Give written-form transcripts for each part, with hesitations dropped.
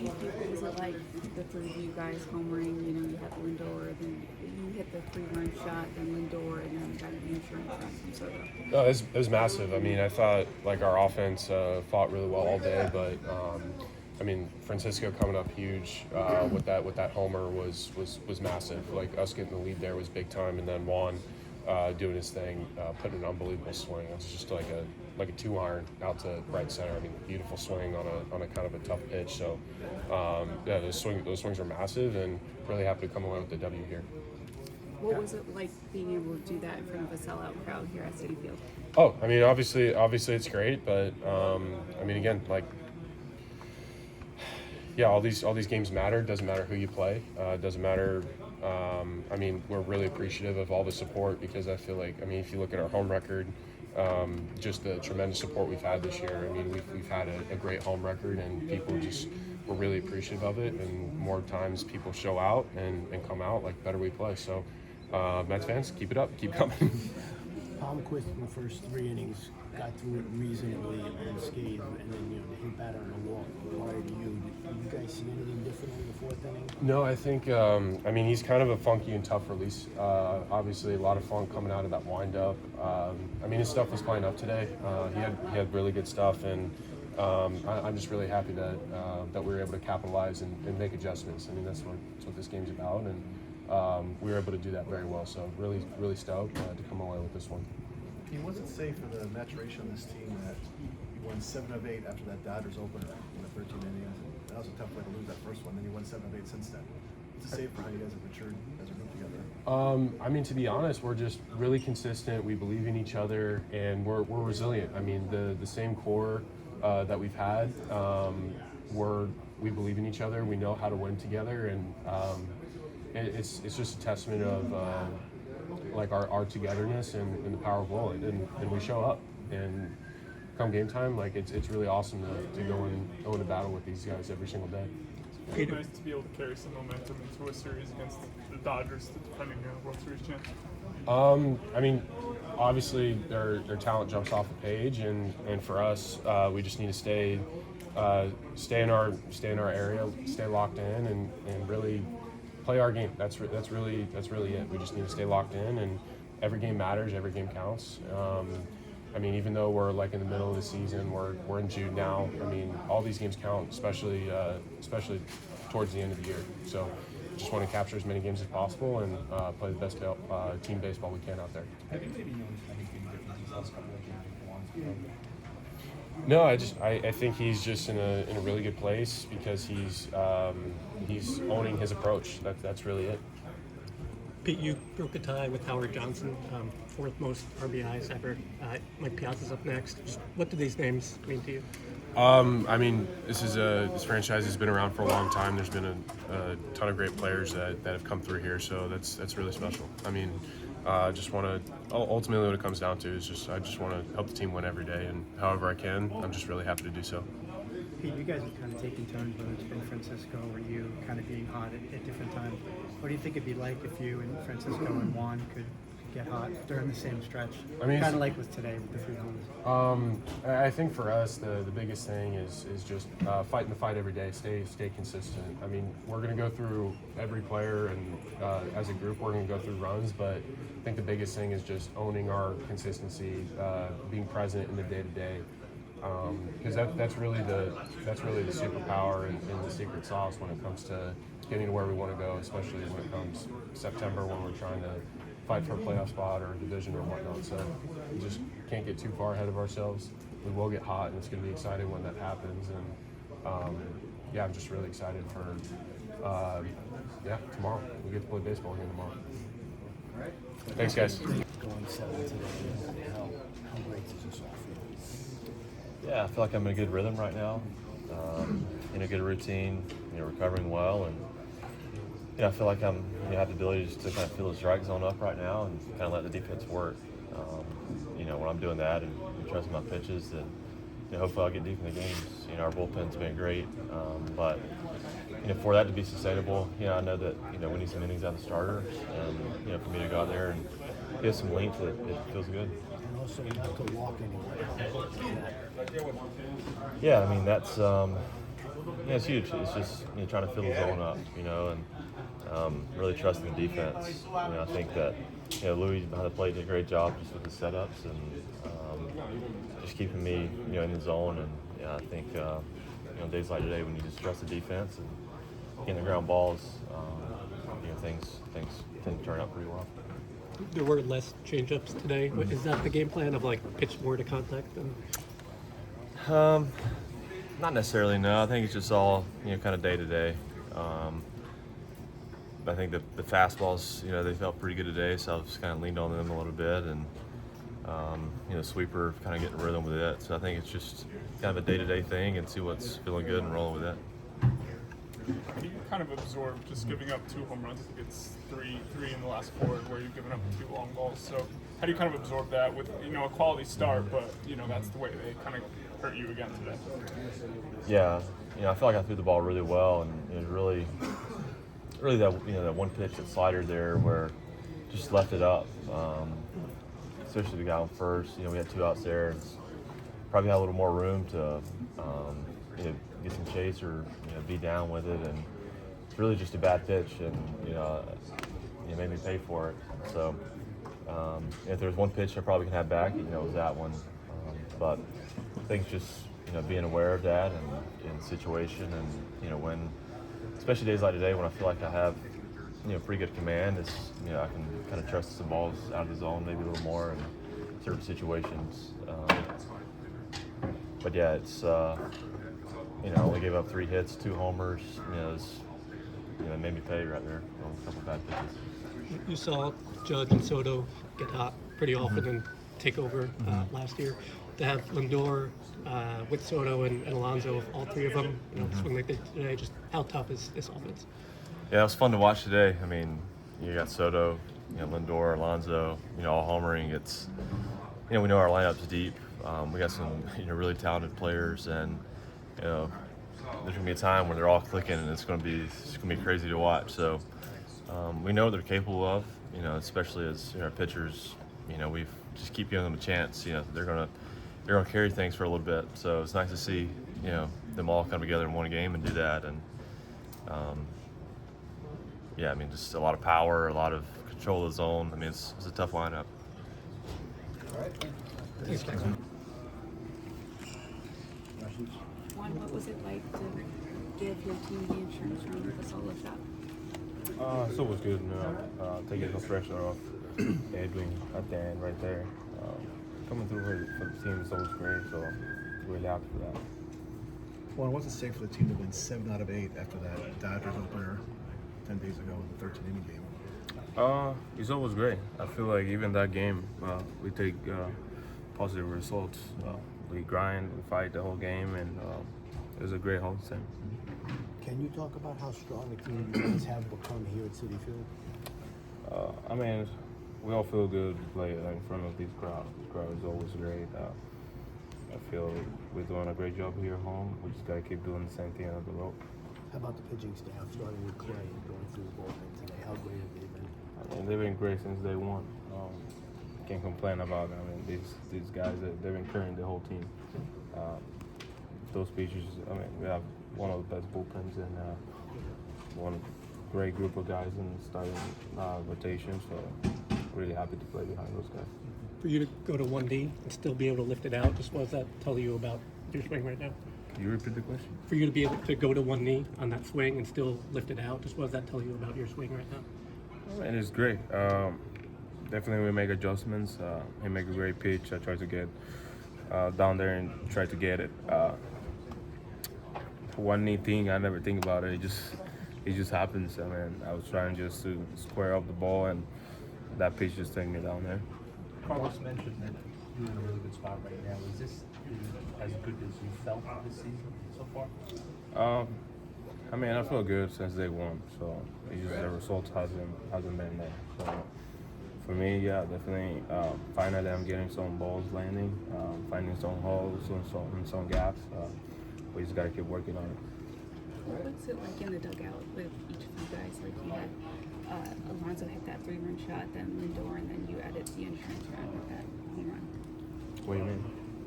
What was it like, the three of you guys homering? You know, you had Lindor, then you hit the 3-run shot, then Lindor, and then you got an insurance run from Soto. No, it was massive. I mean, I thought like our offense fought really well all day, but I mean, Francisco coming up huge with that homer was massive. Like us getting the lead there was big time, and then Juan doing his thing, putting an unbelievable swing. It was just like a 2-iron out to right center. I mean, beautiful swing on a kind of a tough pitch. So yeah, those swings are massive, and really happy to come away with the W here. What was it like being able to do that in front of a sellout crowd here at Citi Field? Oh, I mean, obviously it's great, but I mean, again, like, yeah, all these games matter. Doesn't matter who you play. Doesn't matter. I mean, we're really appreciative of all the support because I feel like, I mean, if you look at our home record, just the tremendous support we've had this year. I mean, we've had a great home record, and people just were really appreciative of it. And more times people show out and come out, like, better we play. So, Mets fans, keep it up, keep coming. Palmquist in the first 3 innings got through it reasonably unscathed, and then the hit batter on the walk prior to you. Did you guys see anything different in the 4th inning? No, I think I mean, he's kind of a funky and tough release. Obviously, a lot of funk coming out of that windup. I mean, his stuff was playing up today. He had really good stuff, and I'm just really happy that we were able to capitalize and make adjustments. I mean, that's what this game's about, and we were able to do that very well. So really stoked to come away with this one. What's it say for the maturation of this team that you won 7 of 8 after that Dodgers opener in the 13 innings? That was a tough way to lose that first one. Then you won 7 of 8 since then. What's it say for how you guys have matured as a group together? I mean, to be honest, we're just really consistent. We believe in each other, and we're resilient. I mean, the same core that we've had, we believe in each other. We know how to win together, and it's just a testament of like our togetherness and the power of will, and we show up. And come game time, like it's really awesome to go into battle with these guys every single day. It's nice to be able to carry some momentum into a series against the Dodgers, the defending World Series champs. I mean, obviously their talent jumps off the page, and for us, we just need to stay in our area, stay locked in, and really play our game. That's really it. We just need to stay locked in, and every game matters. Every game counts. I mean, even though we're like in the middle of the season, we're in June now. I mean, all these games count, especially towards the end of the year. So, just want to capture as many games as possible and play the best team baseball we can out there. Have you maybe noticed anything different these last couple of games? No, I think he's just in a really good place because he's owning his approach. That's really it. Pete, you broke a tie with Howard Johnson, 4th most RBIs ever. Mike Piazza's up next. Just what do these names mean to you? I mean, this franchise has been around for a long time. There's been a ton of great players that have come through here, so that's really special. I mean, just want to ultimately what it comes down to is I just want to help the team win every day, and however I can, I'm just really happy to do so. Pete, you guys have kind of taken turns, whether it's been Francisco or you, kind of being hot at different times. What do you think it'd be like if you and Francisco and Juan could get hot during the same stretch? I mean, kind of like with today with the 3 homers. I think for us, the biggest thing is just fighting the fight every day, stay consistent. I mean, we're going to go through every player, and as a group, we're going to go through runs, but I think the biggest thing is just owning our consistency, being present in the day-to-day. Because that's really the superpower and the secret sauce when it comes to getting to where we want to go, especially when it comes September when we're trying to fight for a playoff spot or a division or whatnot. So we just can't get too far ahead of ourselves. We will get hot, and it's going to be exciting when that happens. And yeah, I'm just really excited for tomorrow. We get to play baseball again tomorrow. Thanks, guys. Going 7 today, how great does this all feel? Yeah, I feel like I'm in a good rhythm right now, in a good routine, recovering well, and I feel like I have the ability just to kind of fill the strike zone up right now and kind of let the defense work. When I'm doing that and trusting my pitches, then hopefully I'll get deep in the games. Our bullpen's been great, but for that to be sustainable, I know that we need some innings out of the starter, and for me to go out there and get some length, it feels good. And also not to walk anywhere. Yeah, I mean that's Yeah, it's huge. It's just trying to fill the zone up, and really trusting the defense. I think that Louis behind the plate did a great job just with the setups and just keeping me in the zone. And I think days like today when you just trust the defense and getting the ground balls, things tend to turn out pretty well. There were less changeups today. Is that the game plan of pitch more to contact? Not necessarily. No, I think it's just all kind of day to day. I think the fastballs, they felt pretty good today, so I just kind of leaned on them a little bit, and sweeper kind of getting rhythm with it. So I think it's just kind of a day-to-day thing, and see what's feeling good and rolling with it. How do you kind of absorb just giving up 2 home runs? I think it's three in the last 4 where you've given up 2 long balls. So how do you kind of absorb that with a quality start, but that's the way they kind of hurt you again today? Yeah, I feel like I threw the ball really well, and it was really that that one pitch, that slider there, where just left it up. Especially the guy on first. We had 2 outs there. And probably had a little more room to get some chase or be down with it, and it's really just a bad pitch, and it made me pay for it. So if there's one pitch I probably can have back, it was that one. But I think just being aware of that and in the situation, and when, especially days like today when I feel like I have pretty good command, it's I can kind of trust some balls out of the zone maybe a little more in certain situations. But yeah, it's I only gave up 3 hits, 2 homers. It made me pay right there on a couple bad pitches. You saw Judge and Soto get hot pretty often and take over last year. To have Lindor with Soto and Alonso, all 3 of them, swing like they did today, just how tough is this offense? Yeah, it was fun to watch today. I mean, you got Soto, Lindor, Alonso, all homering. It's, we know our lineup's deep. We got some, really talented players, and there's gonna be a time where they're all clicking, and it's gonna be crazy to watch. So we know what they're capable of, especially as our pitchers. We just keep giving them a chance. They're gonna carry things for a little bit. So it's nice to see them all come together in one game and do that. And yeah, I mean, just a lot of power, a lot of control of the zone. I mean, it's a tough lineup. All right. Thanks, guys. Juan, what was it like to give your team the insurance run with a solo shot? So it was good, taking some pressure off Edwin at the end right there. Coming through for the team is always great, so really happy for that. Well, what's it say for the team to win 7 out of 8 after that Dodgers opener 10 days ago in the 13-inning game? It's always great. I feel like even that game, we take positive results. We grind, we fight the whole game, and it was a great home team. Can you talk about how strong a team you guys have become here at Citi Field? I mean, we all feel good to play in front of this crowd. This crowd is always great. I feel we're doing a great job here at home. We just gotta keep doing the same thing on the road. How about the pitching staff, starting with Clay and going through the bullpen today? How great have they been? I mean, they've been great since day one. Can't complain about them. I mean, these guys, they've been carrying the whole team. Those pitchers, I mean, we have one of the best bullpens and one great group of guys in the starting rotation. So really happy to play behind those guys. For you to go to 1D and still be able to lift it out, just what does that tell you about your swing right now? Can you repeat the question? For you to be able to go to 1 knee on that swing and still lift it out, just what does that tell you about your swing right now? And it's great. Definitely we make adjustments. He make a great pitch. I try to get down there and try to get it. 1 knee thing, I never think about it. It just happens. I mean, I was trying just to square up the ball, and that pitch just took me down there. Carlos mentioned that you're in a really good spot right now. Is this as good as you felt this season so far? I mean, I feel good since day one. So it's just the results hasn't been there. So for me, yeah, definitely. Finally, I'm getting some balls landing, finding some holes and some gaps. We just gotta keep working on it. What's it like in the dugout with each of you guys? Like you had Alonso hit that 3-run shot, then Lindor, and then you added the insurance run with that home run. What do you mean?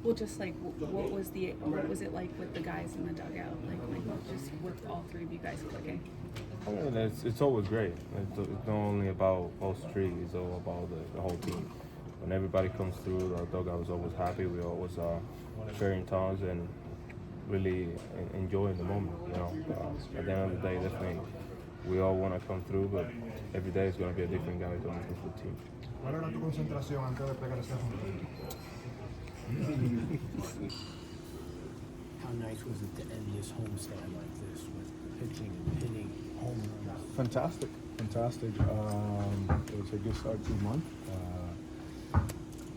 Well, just like what was it like with the guys in the dugout? Like just with all three of you guys clicking. I mean, it's always great. It's not only about us three; it's all about the whole team. When everybody comes through, the dugout is always happy. We always are sharing times and really enjoying the moment. You know, at the end of the day, definitely we all want to come through, but every day is going to be a different guy coming for the team. ¿Cuál era tu concentración antes de pegar ese home? How nice was it to end this homestand like this with pitching and hitting home runs? Fantastic. It was a good start to the month.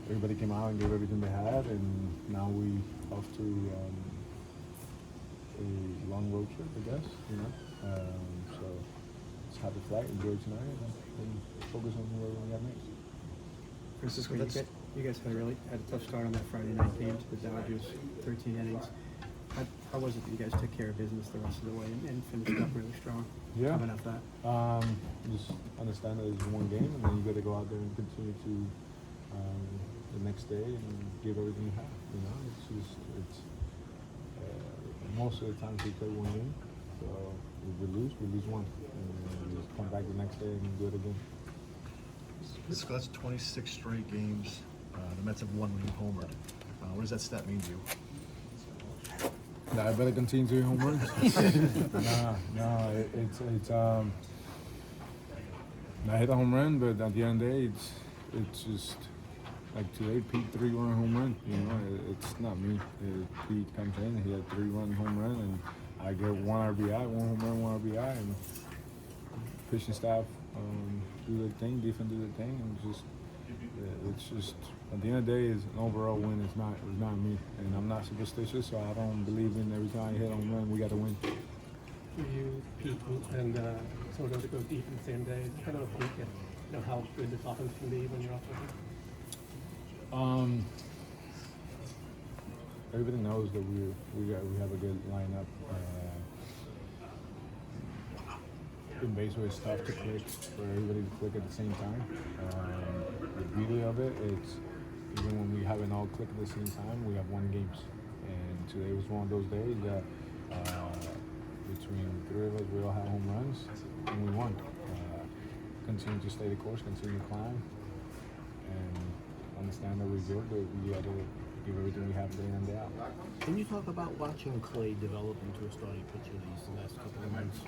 Everybody came out and gave everything they had, and now we off to a long road trip, I guess. You know, so let's have a flight, enjoy tonight, and focus on where we got next. Francisco, You guys had a tough start on that Friday night game to the Dodgers, 13 innings. How was it that you guys took care of business the rest of the way and finished up really strong? Yeah. Coming off that. Just understand that it's one game, and then you got to go out there and continue to the next day and give everything you have. You know, it's most of the times we play one game, so if we lose one, and we just come back the next day and do it again. Francisco, that's 26 straight games. The Mets have won when you homered. What does that stat mean to you? Nah, I better continue to hit home runs. It's I hit a home run, but at the end of the day, it's just like today, Pete 3-run home run. You know, it's not me. Pete comes in, he had 3-run home run, and I get 1 RBI, 1 home run, 1 RBI, and pitching staff do their thing, defense do their thing, and it's just at the end of the day, is an overall win. It's not me, and I'm not superstitious, so I don't believe in every time I hit a home run, we got to win. For you, Pete, and Soto to go deep in the same day, kind of look at how good this offense can be when you're off with it? Everybody knows that we have a good lineup. In baseball, it's tough to click for everybody to click at the same time. The beauty of it is even when we haven't all clicked at the same time, we have won games. And today was one of those days that between the 3 of us, we all had home runs and we won. Continue to stay the course, continue to climb, and understand that we're good, but we got to give everything we have day in and day out. Can you talk about watching Clay develop into a starting pitcher these last couple of months?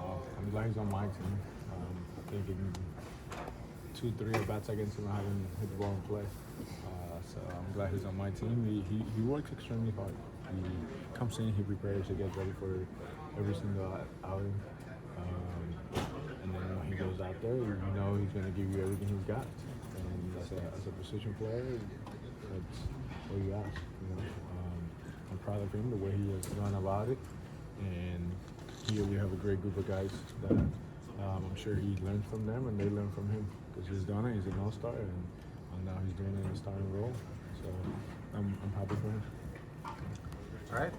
I'm glad he's on my team. I think in 2-3 at-bats against him, I haven't hit the ball in play. So I'm glad he's on my team. He works extremely hard. He comes in, he prepares, he gets ready for every single outing. And then when he goes out there, you know he's going to give you everything he's got. And as a position player, that's what you ask. You know? I'm proud of him, the way he has gone about it. And here we have a great group of guys that I'm sure he learns from them and they learn from him, because he's done it. He's an all-star, and now he's doing it in a starting role. So I'm happy for him. All right.